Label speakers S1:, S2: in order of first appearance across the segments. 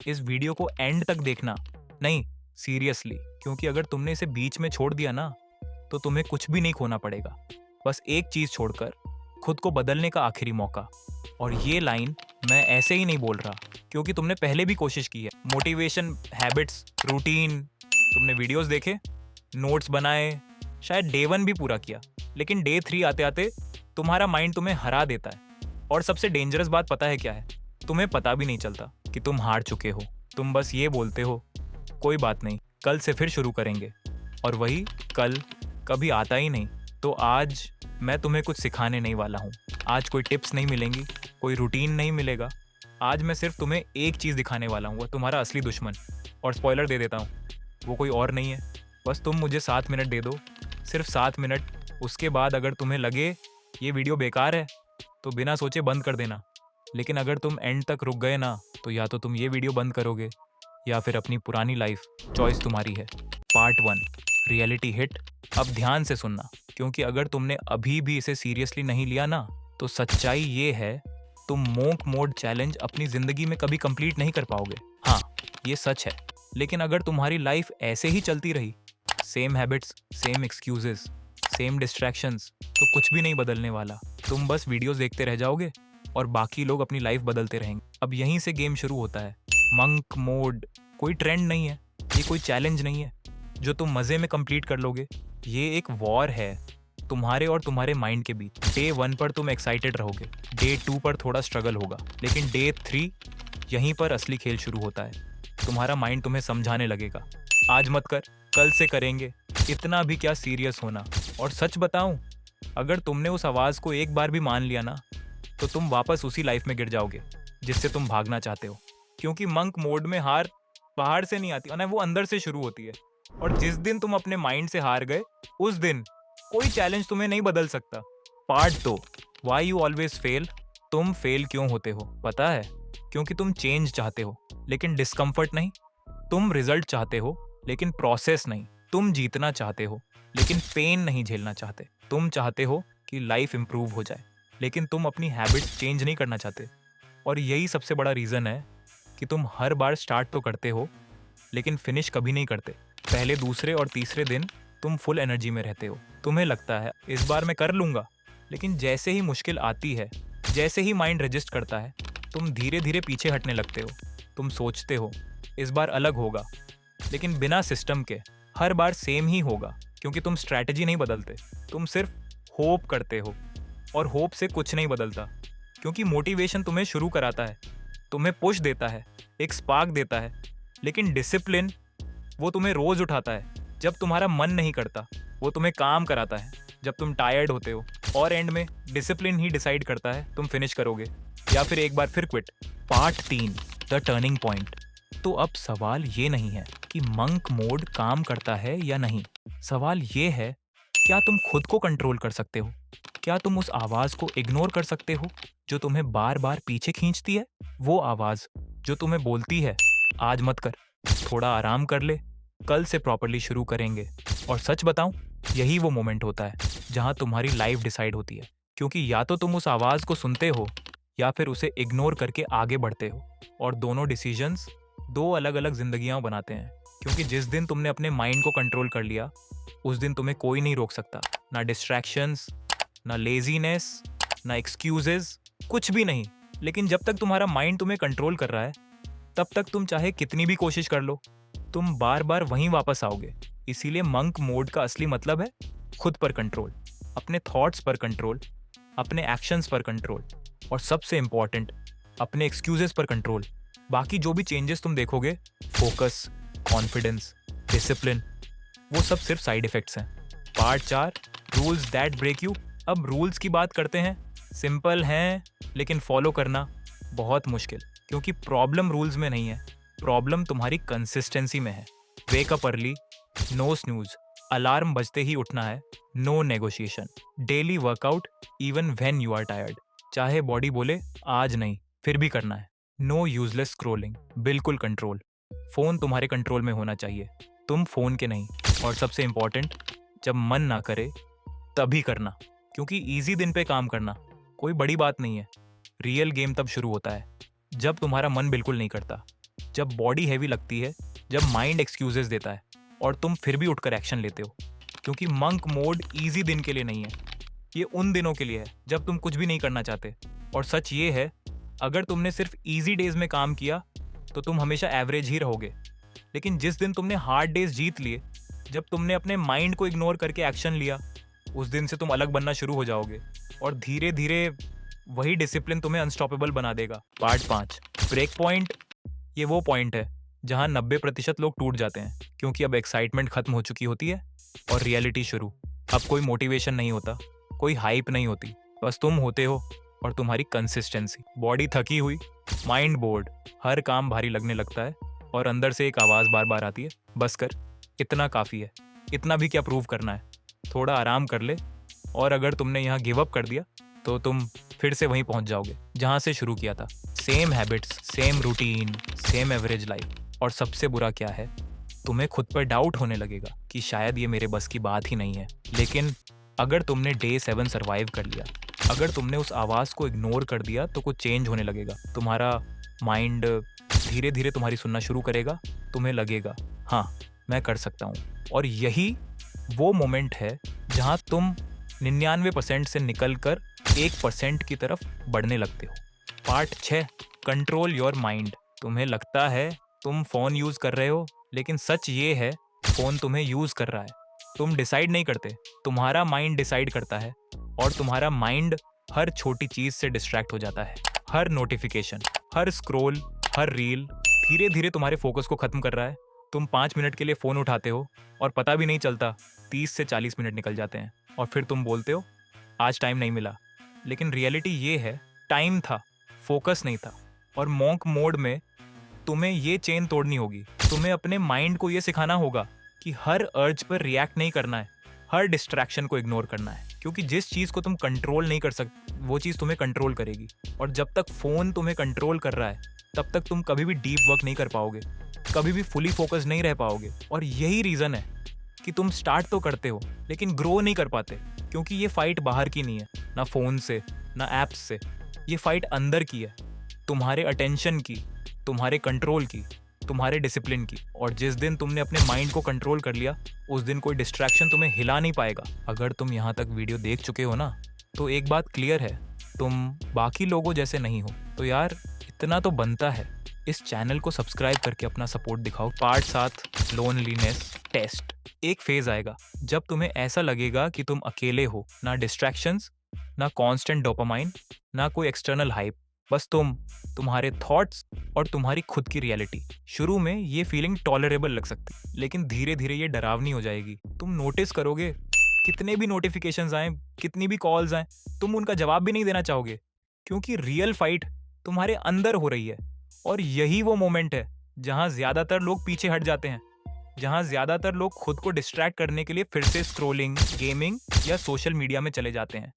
S1: इस वीडियो को एंड तक देखना। नहीं, सीरियसली, क्योंकि अगर तुमने इसे बीच में छोड़ दिया ना, तो तुम्हें कुछ भी नहीं खोना पड़ेगा। बस एक चीज छोड़कर, खुद को बदलने का आखिरी मौका। और ये लाइन मैं ऐसे ही नहीं बोल रहा, क्योंकि तुमने पहले भी कोशिश की है। मोटिवेशन, हैबिट्स, रूटीन, तुमने वीडियोस देखे, नोट्स बनाए, शायद डे 1 भी पूरा किया, लेकिन डे 3 आते आते तुम्हारा माइंड तुम्हें हरा देता है। और सबसे डेंजरस बात पता है क्या है? तुम्हें पता भी नहीं चलता कि तुम हार चुके हो। तुम बस ये बोलते हो, कोई बात नहीं, कल से फिर शुरू करेंगे। और वही कल कभी आता ही नहीं। तो आज मैं तुम्हें कुछ सिखाने नहीं वाला हूँ। आज कोई टिप्स नहीं मिलेंगी, कोई रूटीन नहीं मिलेगा। आज मैं सिर्फ तुम्हें एक चीज़ दिखाने वाला हूँ, वो तुम्हारा असली दुश्मन। और स्पॉइलर दे देता हूँ, वो कोई और नहीं है। बस तुम मुझे 7 मिनट दे दो, सिर्फ 7 मिनट। उसके बाद अगर तुम्हें लगे ये वीडियो बेकार है, तो बिना सोचे बंद कर देना। लेकिन अगर तुम एंड तक रुक गए ना, तो या तो तुम ये वीडियो बंद करोगे, या फिर अपनी पुरानी लाइफ। चॉइस तुम्हारी है। Part 1, reality hit. अब ध्यान से सुनना, क्योंकि अगर तुमने अभी भी इसे सीरियसली नहीं लिया ना, तो सच्चाई ये है, तुम मोंक मोड चैलेंज अपनी जिंदगी में कभी कंप्लीट नहीं कर पाओगे। हाँ, ये सच है। लेकिन अगर तुम्हारी लाइफ ऐसे ही चलती रही, same habits, same excuses, same distractions, तो कुछ भी नहीं बदलने वाला। तुम बस वीडियोस देखते रह जाओगे और बाकी लोग अपनी लाइफ बदलते रहेंगे। अब यहीं से गेम शुरू होता है। मंक मोड कोई ट्रेंड नहीं है, ये कोई चैलेंज नहीं है जो तुम मजे में कंप्लीट कर लोगे। ये एक वॉर है तुम्हारे और तुम्हारे माइंड के बीच। डे 1 पर तुम एक्साइटेड रहोगे, डे 2 पर थोड़ा स्ट्रगल होगा, लेकिन डे 3 यहीं पर असली खेल शुरू होता है। तुम्हारा माइंड तुम्हें समझाने लगेगा, आज मत कर, कल से करेंगे, इतना भी क्या सीरियस होना। और सच बताऊं, अगर तुमने उस आवाज को एक बार भी मान लिया ना, तो तुम वापस उसी लाइफ में गिर जाओगे जिससे तुम भागना चाहते हो। क्योंकि मंक मोड में हार बाहर से नहीं आती, वो अंदर से शुरू होती है। और जिस दिन तुम अपने माइंड से हार गए, उस दिन कोई चैलेंज तुम्हें नहीं बदल सकता। Part 2, why you always fail. तुम फेल क्यों होते हो पता है? क्योंकि तुम चेंज चाहते हो, लेकिन डिस्कम्फर्ट नहीं। तुम रिजल्ट चाहते हो, लेकिन प्रोसेस नहीं। तुम जीतना चाहते हो, लेकिन पेन नहीं झेलना चाहते। तुम चाहते हो कि लाइफ इंप्रूव हो जाए, लेकिन तुम अपनी हैबिट्स चेंज नहीं करना चाहते। और यही सबसे बड़ा रीज़न है कि तुम हर बार स्टार्ट तो करते हो, लेकिन फिनिश कभी नहीं करते। पहले, दूसरे और तीसरे दिन तुम फुल एनर्जी में रहते हो। तुम्हें लगता है इस बार मैं कर लूँगा, लेकिन जैसे ही मुश्किल आती है, जैसे ही माइंड रजिस्ट करता है, तुम धीरे धीरे पीछे हटने लगते हो। तुम सोचते हो इस बार अलग होगा, लेकिन बिना सिस्टम के हर बार सेम ही होगा। क्योंकि तुम स्ट्रैटेजी नहीं बदलते, तुम सिर्फ होप करते हो। और होप से कुछ नहीं बदलता, क्योंकि मोटिवेशन तुम्हें शुरू कराता है, तुम्हें पुश देता है, एक स्पार्क देता है। लेकिन डिसिप्लिन, वो तुम्हें रोज उठाता है जब तुम्हारा मन नहीं करता। वो तुम्हें काम कराता है जब तुम टायर्ड होते हो। और एंड में डिसिप्लिन ही डिसाइड करता है तुम फिनिश करोगे या फिर एक बार फिर quit. Part 3, the turning point. तो अब सवाल ये नहीं है कि मंक मोड काम करता है या नहीं। सवाल ये है, क्या तुम खुद को कंट्रोल कर सकते हो? क्या तुम उस आवाज को इग्नोर कर सकते हो जो तुम्हें बार बार पीछे खींचती है? वो आवाज जो तुम्हें बोलती है, आज मत कर, थोड़ा आराम कर ले, कल से प्रॉपर्ली शुरू करेंगे। और सच बताऊं, यही वो मोमेंट होता है जहां तुम्हारी लाइफ डिसाइड होती है। क्योंकि या तो तुम उस आवाज को सुनते हो, या फिर उसे इग्नोर करके आगे बढ़ते हो। और दोनों डिसीजंस दो अलग अलग जिंदगियां बनाते हैं। क्योंकि जिस दिन तुमने अपने माइंड को कंट्रोल कर लिया, उस दिन तुम्हें कोई नहीं रोक सकता। ना डिस्ट्रैक्शंस, ना लेजीनेस, ना एक्सक्यूजेस, कुछ भी नहीं। लेकिन जब तक तुम्हारा माइंड तुम्हें कंट्रोल कर रहा है, तब तक तुम चाहे कितनी भी कोशिश कर लो, तुम बार बार वहीं वापस आओगे। इसीलिए मंक मोड का असली मतलब है खुद पर कंट्रोल, अपने थॉट्स पर कंट्रोल, अपने एक्शंस पर कंट्रोल, और सबसे इंपॉर्टेंट, अपने एक्सक्यूजेस पर कंट्रोल। बाकी जो भी चेंजेस तुम देखोगे, फोकस, कॉन्फिडेंस, डिसिप्लिन, वो सब सिर्फ साइड इफेक्ट्स हैं। Part 4, rules that break you. अब रूल्स की बात करते हैं। सिंपल हैं, लेकिन फॉलो करना बहुत मुश्किल। क्योंकि प्रॉब्लम रूल्स में नहीं है, प्रॉब्लम तुम्हारी कंसिस्टेंसी में है। Wake up early, no snooze, alarm बजते ही उठना है, no negotiation. Daily workout even when you are tired, चाहे बॉडी बोले आज नहीं, फिर भी करना है। नो यूजलेस स्क्रोलिंग, बिल्कुल कंट्रोल। फोन तुम्हारे कंट्रोल में होना चाहिए, तुम फोन के नहीं। और सबसे इंपॉर्टेंट, जब मन ना करे तभी करना। क्योंकि इजी दिन पे काम करना कोई बड़ी बात नहीं है। रियल गेम तब शुरू होता है जब तुम्हारा मन बिल्कुल नहीं करता। जब बॉडी हैवी लगती है, जब माइंड एक्सक्यूजेस देता है और तुम फिर भी उठकर एक्शन लेते हो। क्योंकि मंक मोड ईजी दिन के लिए नहीं है, ये उन दिनों के लिए है जब तुम कुछ भी नहीं करना चाहते। और सच ये है, अगर तुमने सिर्फ ईजी डेज में काम किया तो तुम हमेशा एवरेज ही रहोगे। लेकिन जिस दिन तुमने हार्ड डेज जीत लिए, जब तुमने अपने माइंड को इग्नोर करके एक्शन लिया, उस दिन से तुम अलग बनना शुरू हो जाओगे और धीरे धीरे वही डिसिप्लिन तुम्हें अनस्टॉपेबल बना देगा। Part 5, break point. ये वो पॉइंट है जहां 90% लोग टूट जाते हैं, क्योंकि अब एक्साइटमेंट खत्म हो चुकी होती है और रियलिटी शुरू। अब कोई मोटिवेशन नहीं होता, कोई हाइप नहीं होती, बस तुम होते हो और तुम्हारी कंसिस्टेंसी। बॉडी थकी हुई, माइंड बोर्ड, हर काम भारी लगने लगता है और अंदर से एक आवाज़ बार बार आती है, बस कर, इतना काफ़ी है, इतना भी क्या प्रूव करना है, थोड़ा आराम कर ले। और अगर तुमने यहाँ गिव अप कर दिया तो तुम फिर से वहीं पहुंच जाओगे जहां से शुरू किया था। Same habits, same routine, same average life. और सबसे बुरा क्या है, तुम्हें खुद पर डाउट होने लगेगा कि शायद ये मेरे बस की बात ही नहीं है। लेकिन अगर तुमने डे 7 सर्वाइव कर लिया, अगर तुमने उस आवाज़ को इग्नोर कर दिया, तो कुछ चेंज होने लगेगा। तुम्हारा माइंड धीरे धीरे तुम्हारी सुनना शुरू करेगा। तुम्हें लगेगा, हाँ मैं कर सकता हूँ। और यही वो मोमेंट है जहाँ तुम 99% से निकलकर 1% की तरफ बढ़ने लगते हो। Part 6, control your mind. तुम्हें लगता है तुम फ़ोन यूज़ कर रहे हो, लेकिन सच ये है फ़ोन तुम्हें यूज़ कर रहा है। तुम डिसाइड नहीं करते, तुम्हारा माइंड डिसाइड करता है। और तुम्हारा माइंड हर छोटी चीज़ से डिस्ट्रैक्ट हो जाता है। हर नोटिफिकेशन, हर स्क्रॉल, हर रील धीरे धीरे तुम्हारे फोकस को ख़त्म कर रहा है। तुम 5 मिनट के लिए फ़ोन उठाते हो और पता भी नहीं चलता 30 से 40 मिनट निकल जाते हैं। और फिर तुम बोलते हो आज टाइम नहीं मिला। लेकिन रियलिटी ये है, टाइम था, फोकस नहीं था। और मॉन्क मोड में तुम्हें ये चेन तोड़नी होगी। तुम्हें अपने माइंड को ये सिखाना होगा कि हर अर्ज पर रिएक्ट नहीं करना है, हर डिस्ट्रैक्शन को इग्नोर करना है। क्योंकि जिस चीज़ को तुम कंट्रोल नहीं कर सकते, वो चीज़ तुम्हें कंट्रोल करेगी। और जब तक फ़ोन तुम्हें कंट्रोल कर रहा है, तब तक तुम कभी भी डीप वर्क नहीं कर पाओगे, कभी भी फुली फोकस नहीं रह पाओगे। और यही रीज़न है कि तुम स्टार्ट तो करते हो लेकिन ग्रो नहीं कर पाते। क्योंकि ये फाइट बाहर की नहीं है, ना फ़ोन से, ना ऐप्स से। ये फाइट अंदर की है, तुम्हारे अटेंशन की, तुम्हारे कंट्रोल की, तुम्हारे डिसिप्लिन की। और जिस दिन तुमने अपने माइंड को कंट्रोल कर लिया, उस दिन कोई डिस्ट्रैक्शन तुम्हें हिला नहीं पाएगा। अगर तुम यहाँ तक वीडियो देख चुके हो ना, तो एक बात क्लियर है, तुम बाकी लोगों जैसे नहीं हो। तो यार इतना तो बनता है, इस चैनल को सब्सक्राइब करके अपना सपोर्ट दिखाओ। Part 7, loneliness test. एक फेज आएगा जब तुम्हें ऐसा लगेगा कि तुम अकेले हो, ना डिस्ट्रैक्शंस, ना कांस्टेंट डोपामाइन, ना कोई एक्सटर्नल हाइप, बस तुम्हारे थॉट्स और तुम्हारी खुद की रियलिटी। शुरू में ये फीलिंग टॉलरेबल लग सकती, लेकिन धीरे धीरे ये डरावनी हो जाएगी। तुम नोटिस करोगे कितने भी नोटिफिकेशंस आए, कितनी भी कॉल्स आए, तुम उनका जवाब भी नहीं देना चाहोगे। क्योंकि रियल फाइट तुम्हारे अंदर हो रही है। और यही वो मोमेंट है जहां ज्यादातर लोग पीछे हट जाते हैं, जहां ज्यादातर लोग खुद को डिस्ट्रैक्ट करने के लिए फिर से स्क्रोलिंग, गेमिंग या सोशल मीडिया में चले जाते हैं।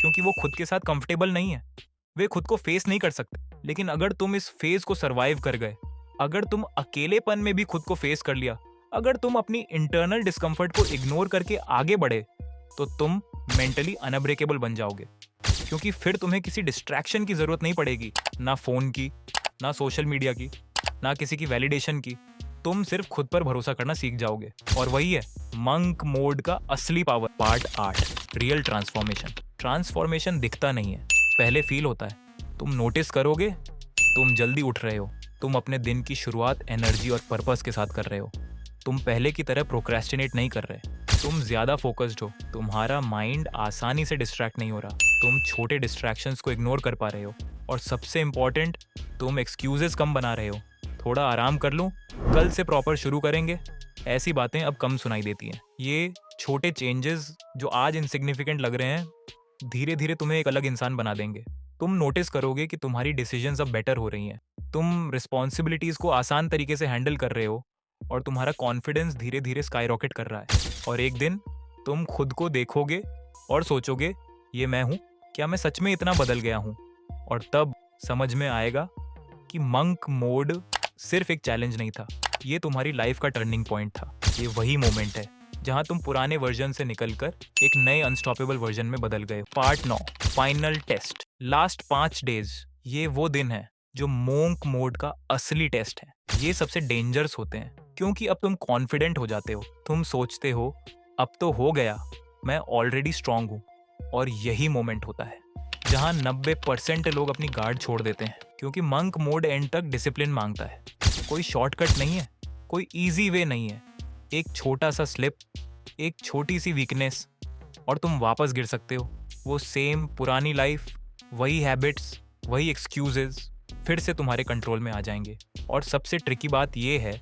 S1: क्योंकि वो खुद के साथ कंफर्टेबल नहीं है, वे खुद को फेस नहीं कर सकते। लेकिन अगर तुम इस फेज को सरवाइव कर गए, अगर तुम अकेलेपन में भी खुद को फेस कर लिया, अगर तुम अपनी इंटरनल डिस्कम्फर्ट को इग्नोर करके आगे बढ़े, तो तुम मेंटली अनब्रेकेबल बन जाओगे। क्योंकि फिर तुम्हें किसी डिस्ट्रैक्शन की जरूरत नहीं पड़ेगी, ना फोन की, ना सोशल मीडिया की, ना किसी की वैलिडेशन की। तुम सिर्फ खुद पर भरोसा करना सीख जाओगे। और वही है मंक मोड का असली power. Part 8, real transformation. Transformation दिखता नहीं है, पहले फील होता है। तुम नोटिस करोगे, तुम जल्दी उठ रहे हो, तुम अपने दिन की शुरुआत एनर्जी और पर्पस के साथ कर रहे हो। तुम पहले की तरह प्रोक्रेस्टिनेट नहीं कर रहे, तुम ज्यादा फोकस्ड हो, तुम्हारा माइंड आसानी से डिस्ट्रैक्ट नहीं हो रहा, तुम छोटे डिस्ट्रैक्शंस को इग्नोर कर पा रहे हो। और सबसे इंपॉर्टेंट, तुम एक्सक्यूजेस कम बना रहे हो। थोड़ा आराम कर लूं, कल से प्रॉपर शुरू करेंगे, ऐसी बातें अब कम सुनाई देती हैं। ये छोटे चेंजेस जो आज इनसिग्निफिकेंट लग रहे हैं, धीरे धीरे तुम्हें एक अलग इंसान बना देंगे। तुम नोटिस करोगे कि तुम्हारी डिसीजंस अब बेटर हो रही हैं, तुम रिस्पॉन्सिबिलिटीज को आसान तरीके से हैंडल कर रहे हो, और तुम्हारा कॉन्फिडेंस धीरे धीरे स्काई रॉकेट कर रहा है। और एक दिन तुम खुद को देखोगे और सोचोगे, ये मैं हूँ क्या? मैं सच में इतना बदल गया हूँ? और तब समझ में आएगा कि मंक मोड सिर्फ एक चैलेंज नहीं था, ये तुम्हारी लाइफ का टर्निंग पॉइंट था। ये वही मोमेंट है जहां तुम पुराने वर्जन से निकलकर एक नए अनस्टॉपेबल वर्जन में बदल गए। Part 9, final test. Last 5 days, ये वो दिन है जो मोंक मोड का असली टेस्ट है। ये सबसे डेंजरस होते हैं क्योंकि अब तुम कॉन्फिडेंट हो जाते हो। तुम सोचते हो अब तो हो गया, मैं ऑलरेडी स्ट्रांग हूँ। और यही मोमेंट होता है जहाँ 90% लोग अपनी गार्ड छोड़ देते हैं, क्योंकि मंक मोड एंड तक डिसिप्लिन मांगता है। कोई शॉर्टकट नहीं है, कोई इजी वे नहीं है। एक छोटा सा स्लिप, एक छोटी सी वीकनेस और तुम वापस गिर सकते हो। वो सेम पुरानी लाइफ, वही हैबिट्स, वही एक्सक्यूजेस फिर से तुम्हारे कंट्रोल में आ जाएंगे। और सबसे ट्रिकी बात ये है,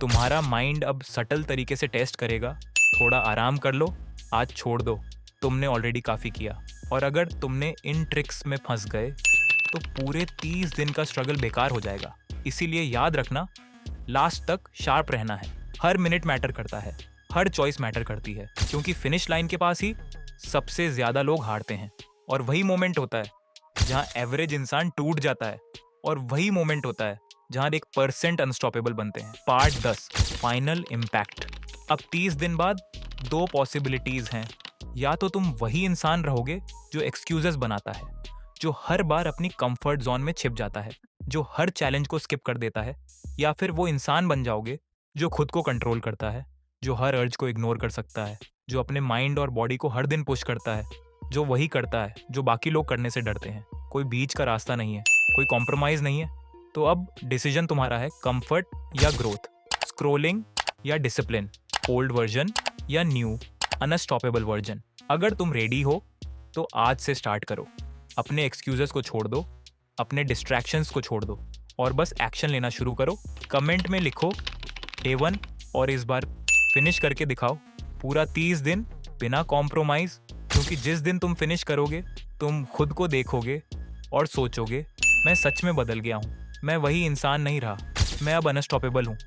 S1: तुम्हारा माइंड अब सटल तरीके से टेस्ट करेगा। थोड़ा आराम कर लो, आज छोड़ दो, तुमने ऑलरेडी काफ़ी किया। और अगर तुमने इन ट्रिक्स में फंस गए तो पूरे 30 दिन का स्ट्रगल बेकार हो जाएगा। इसीलिए याद रखना, लास्ट तक शार्प रहना है। हर मिनट मैटर करता है, हर चॉइस मैटर करती है, क्योंकि फिनिश लाइन के पास ही सबसे ज़्यादा लोग हारते हैं। और वही मोमेंट होता है जहाँ एवरेज इंसान टूट जाता है, और वही मोमेंट होता है जहाँ 1% अनस्टॉपेबल बनते हैं। Part 10, final impact. अब 30 दिन बाद 2 पॉसिबिलिटीज़ हैं। या तो तुम वही इंसान रहोगे जो एक्सक्यूजेस बनाता है, जो हर बार अपनी कंफर्ट जोन में छिप जाता है, जो हर चैलेंज को स्किप कर देता है। या फिर वो इंसान बन जाओगे जो खुद को कंट्रोल करता है, जो हर अर्ज को इग्नोर कर सकता है, जो अपने माइंड और बॉडी को हर दिन पुश करता है, जो वही करता है जो बाकी लोग करने से डरते हैं। कोई बीच का रास्ता नहीं है, कोई कॉम्प्रोमाइज़ नहीं है। तो अब डिसीजन तुम्हारा है, कंफर्ट या ग्रोथ, स्क्रोलिंग या डिसिप्लिन, ओल्ड वर्जन या न्यू अनस्टॉपेबल वर्जन। अगर तुम रेडी हो तो आज से स्टार्ट करो। अपने एक्सक्यूजेस को छोड़ दो, अपने डिस्ट्रैक्शंस को छोड़ दो और बस एक्शन लेना शुरू करो। कमेंट में लिखो डे 1 और इस बार फिनिश करके दिखाओ पूरा 30 दिन बिना कॉम्प्रोमाइज़। क्योंकि जिस दिन तुम फिनिश करोगे, तुम खुद को देखोगे और सोचोगे, मैं सच में बदल गया हूँ, मैं वही इंसान नहीं रहा, मैं अब अनस्टॉपेबल हूँ।